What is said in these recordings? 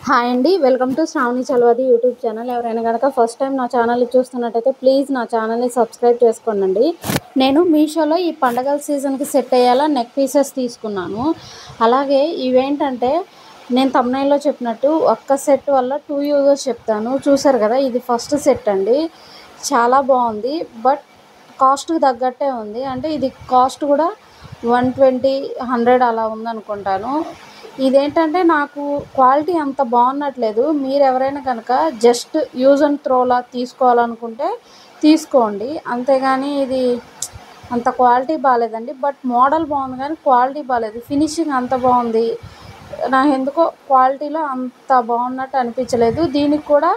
Hi అండి, welcome to Sravani Chalavadi YouTube channel. ఎవరైనా కనుక ఫస్ట్ టైం నా ఛానల్ని చూస్తున్నట్టయితే ప్లీజ్ నా ఛానల్ని సబ్స్క్రైబ్ చేసుకోండి. నేను మీషోలో ఈ పండగల సీజన్కి సెట్ అయ్యేలా నెక్ పీసెస్ తీసుకున్నాను. అలాగే ఇవేంటంటే నేను థంబ్నెయిల్లో చెప్పినట్టు ఒక్క సెట్ వల్ల 2 యూజెస్ చెప్తాను. చూసారు కదా, ఇది ఫస్ట్ సెట్ అండి. చాలా బాగుంది, బట్ కాస్ట్కి తగ్గట్టే ఉంది. అంటే ఇది కాస్ట్ కూడా 120, 100 అలా ఉందనుకుంటాను. ఇదేంటంటే నాకు క్వాలిటీ అంత బాగున్నట్లేదు. మీరు ఎవరైనా కనుక జస్ట్ యూజ్ అండ్ త్రోలా తీసుకోవాలనుకుంటే తీసుకోండి, అంతేగాని ఇది అంత క్వాలిటీ బాగాలేదండి. బట్ మోడల్ బాగుంది కానీ క్వాలిటీ బాగాలేదు. ఫినిషింగ్ అంత బాగుంది, నాకు ఎందుకో క్వాలిటీలో అంత బాగున్నట్టు అనిపించలేదు. దీనికి కూడా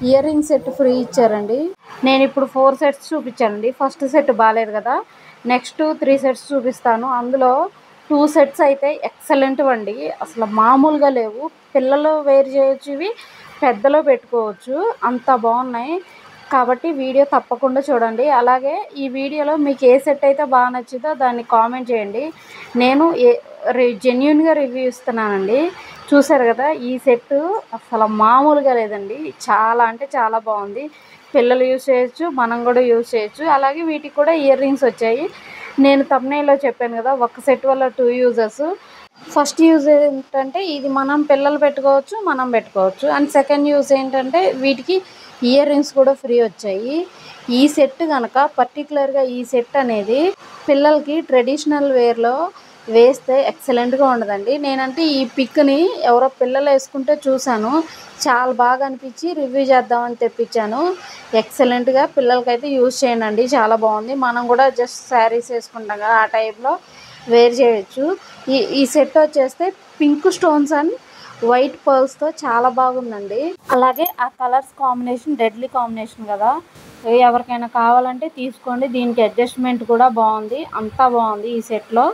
ఇయర్ రింగ్ సెట్ ఫ్రీ ఇచ్చారండి. నేను ఇప్పుడు 4 సెట్స్ చూపించానండి. ఫస్ట్ సెట్ బాగాలేదు కదా, నెక్స్ట్ 3 సెట్స్ చూపిస్తాను. అందులో 2 సెట్స్ అయితే ఎక్సలెంట్ అండి, అసలు మామూలుగా లేవు. పిల్లలు వేర్ చేయొచ్చు, ఇవి పెద్దలో పెట్టుకోవచ్చు, అంత బాగున్నాయి. కాబట్టి వీడియో తప్పకుండా చూడండి. అలాగే ఈ వీడియోలో మీకు ఏ సెట్ అయితే బాగా నచ్చిందో దాన్ని కామెంట్ చేయండి. నేను జెన్యున్గా రివ్యూ ఇస్తున్నానండి. చూసారు కదా, ఈ సెట్ అసలు మామూలుగా లేదండి. చాలా అంటే చాలా బాగుంది. పిల్లలు యూజ్ చేయొచ్చు, మనం కూడా యూజ్ చేయొచ్చు. అలాగే వీటికి కూడా ఇయర్ రింగ్స్ వచ్చాయి. నేను థంబ్నెయిల్లో చెప్పాను కదా, ఒక సెట్ వల్ల 2 యూజెస్. ఫస్ట్ యూజ్ ఏంటంటే ఇది మనం పిల్లలు పెట్టుకోవచ్చు, మనం పెట్టుకోవచ్చు. అండ్ సెకండ్ యూజ్ ఏంటంటే వీటికి ఇయర్ రింగ్స్ కూడా ఫ్రీ వచ్చాయి. ఈ సెట్ కనుక పర్టికులర్గా ఈ సెట్ అనేది పిల్లలకి ట్రెడిషనల్ వేర్లో వేస్తే ఎక్సలెంట్గా ఉండదండి. నేనంటే ఈ పిక్ని ఎవరో పిల్లలు వేసుకుంటే చూశాను, చాలా బాగా అనిపించి రివ్యూ చేద్దామని తెప్పించాను. ఎక్సలెంట్గా పిల్లలకైతే యూజ్ చేయండి, చాలా బాగుంది. మనం కూడా జస్ట్ శారీస్ వేసుకుంటాం కదా, ఆ టైప్లో వేర్ చేయొచ్చు. ఈ సెట్ వచ్చేస్తే పింక్ స్టోన్స్ అండ్ వైట్ పర్ల్స్తో చాలా బాగుందండి. అలాగే ఆ కలర్స్ కాంబినేషన్ డెడ్లీ కాంబినేషన్ కదా, ఎవరికైనా కావాలంటే తీసుకోండి. దీనికి అడ్జస్ట్మెంట్ కూడా బాగుంది, అంతా బాగుంది ఈ సెట్లో.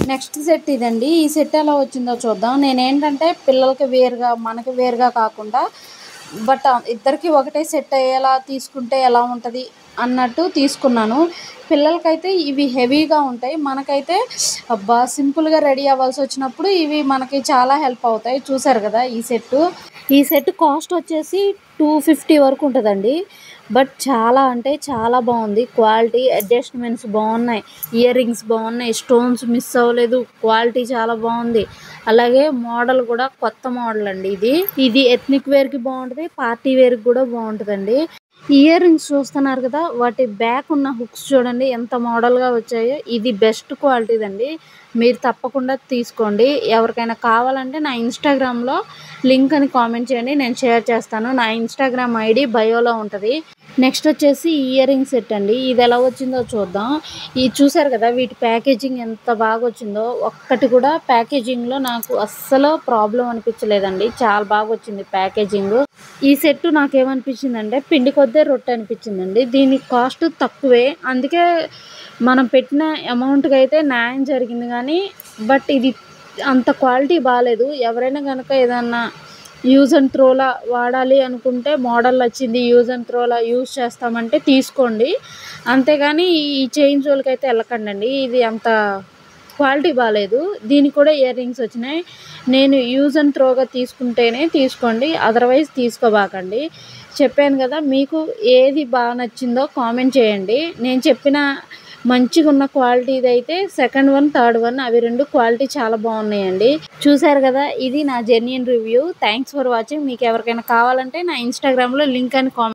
నెక్స్ట్ సెట్ ఇదండి. ఈ సెట్ ఎలా వచ్చిందో చూద్దాం. నేనేంటంటే పిల్లలకి వేరుగా మనకి వేరుగా కాకుండా బట్ ఇద్దరికి ఒకటే సెట్ అయ్యేలా తీసుకుంటే ఎలా ఉంటుంది అన్నట్టు తీసుకున్నాను. పిల్లలకైతే ఇవి హెవీగా ఉంటాయి, మనకైతే అబ్బా సింపుల్గా రెడీ అవ్వాల్సి వచ్చినప్పుడు ఇవి మనకి చాలా హెల్ప్ అవుతాయి. చూసారు కదా, ఈ సెట్ కాస్ట్ వచ్చేసి 250 వరకు ఉంటుందండి. బట్ చాలా అంటే చాలా బాగుంది. క్వాలిటీ అడ్జస్ట్మెంట్స్ బాగున్నాయి, ఇయర్ రింగ్స్ బాగున్నాయి, స్టోన్స్ మిస్ అవ్వలేదు, క్వాలిటీ చాలా బాగుంది. అలాగే మోడల్ కూడా కొత్త మోడల్ అండి. ఇది ఎథ్నిక్ వేర్కి బాగుంటుంది, పార్టీ వేర్కి కూడా బాగుంటుందండి. ఇయర్ రింగ్స్ చూస్తున్నారు కదా, వాటి బ్యాక్ ఉన్న హుక్స్ చూడండి ఎంత మోడల్గా వచ్చాయో. ఇది బెస్ట్ క్వాలిటీదండి, మీరు తప్పకుండా తీసుకోండి. ఎవరికైనా కావాలంటే నా ఇన్స్టాగ్రామ్లో లింక్ అని కామెంట్ చేయండి, నేను షేర్ చేస్తాను. నా ఇన్స్టాగ్రామ్ ఐడి బయోలో ఉంటుంది. నెక్స్ట్ వచ్చేసి ఇయర్ రింగ్ సెట్ అండి. ఇది ఎలా వచ్చిందో చూద్దాం. ఇది చూసారు కదా, వీటి ప్యాకేజింగ్ ఎంత బాగా వచ్చిందో. ఒక్కటి కూడా ప్యాకేజింగ్లో నాకు అస్సలు ప్రాబ్లం అనిపించలేదండి, చాలా బాగా వచ్చింది ప్యాకేజింగ్. ఈ సెట్ నాకేమనిపించిందంటే పిండి కొద్దే రొట్టె అనిపించిందండి. దీని కాస్ట్ తక్కువే, అందుకే మనం పెట్టిన అమౌంట్కి అయితే న్యాయం జరిగింది. కానీ బట్ ఇది అంత క్వాలిటీ బాగాలేదు. ఎవరైనా కనుక ఏదన్నా యూజ్ అండ్ త్రోలా వాడాలి అనుకుంటే, మోడల్ వచ్చింది యూజ్ అండ్ త్రోలా యూజ్ చేస్తామంటే తీసుకోండి, అంతేగాని ఈ చైన్ జోలికి అయితే వెళ్ళకండి. ఇది అంత క్వాలిటీ బాగాలేదు. దీనికి కూడా ఇయర్ రింగ్స్ వచ్చినాయి. నేను యూజ్ అండ్ త్రోగా తీసుకుంటేనే తీసుకోండి, అదర్వైజ్ తీసుకోబాకండి. చెప్పాను కదా, మీకు ఏది బాగా నచ్చిందో కామెంట్ చేయండి. నేను చెప్పిన మంచిగా ఉన్న క్వాలిటీది అయితే సెకండ్ వన్, థర్డ్ వన్ అవి 2 క్వాలిటీ చాలా బాగున్నాయండి. చూసారు కదా, ఇది నా genuine review. Thanks for watching. మీకు ఎవరికైనా కావాలంటే నా ఇన్స్టాగ్రామ్లో లింక్ అని కామెంట్